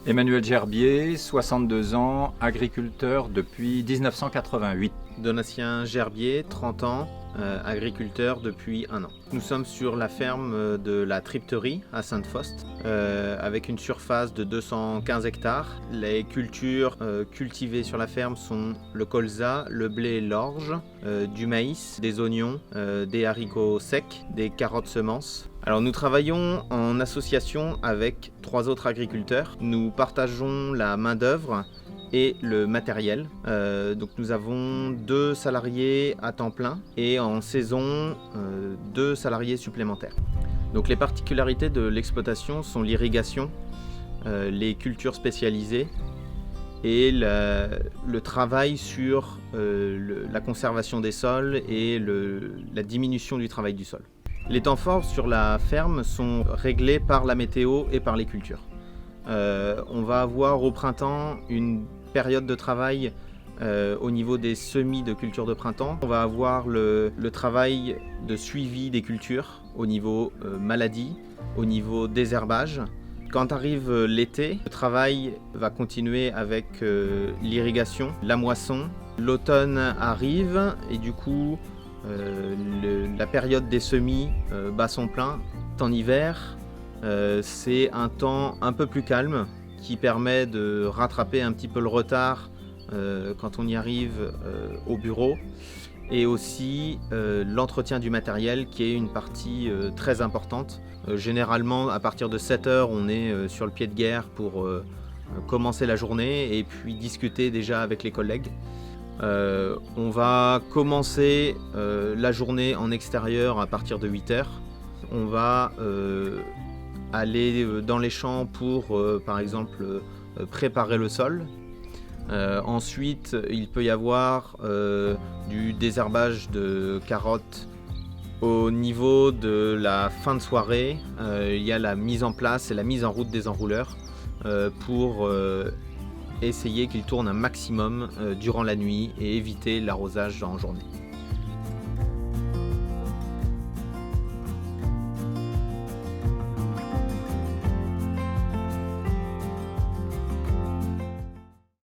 Emmanuel Gerbier, 62 ans, agriculteur depuis 1988. Donatien Gerbier, 30 ans, agriculteur depuis 1 an. Nous sommes sur la ferme de la Tripterie à Sainte-Faust, avec une surface de 215 hectares. Les cultures cultivées sur la ferme sont le colza, le blé et l'orge, du maïs, des oignons, des haricots secs, des carottes semences. Alors nous travaillons en association avec 3 autres agriculteurs. Nous partageons la main-d'œuvre et le matériel. Donc nous avons 2 salariés à temps plein et en saison 2 salariés supplémentaires. Donc les particularités de l'exploitation sont l'irrigation, les cultures spécialisées et le travail sur la conservation des sols et la diminution du travail du sol. Les temps forts sur la ferme sont réglés par la météo et par les cultures. On va avoir au printemps une période de travail au niveau des semis de culture de printemps. On va avoir le travail de suivi des cultures au niveau maladie, au niveau désherbage. Quand arrive l'été, le travail va continuer avec l'irrigation, la moisson. L'automne arrive et du coup la période des semis bat son plein. En hiver, c'est un temps un peu plus calme qui permet de rattraper un petit peu le retard quand on y arrive au bureau, et aussi l'entretien du matériel qui est une partie très importante. Généralement à partir de 7 heures on est sur le pied de guerre pour commencer la journée et puis discuter déjà avec les collègues. On va commencer la journée en extérieur à partir de 8 heures. On va aller dans les champs pour, par exemple, préparer le sol. Ensuite, il peut y avoir du désherbage de carottes. Au niveau de la fin de soirée, il y a la mise en place et la mise en route des enrouleurs pour essayer qu'ils tournent un maximum durant la nuit et éviter l'arrosage en journée.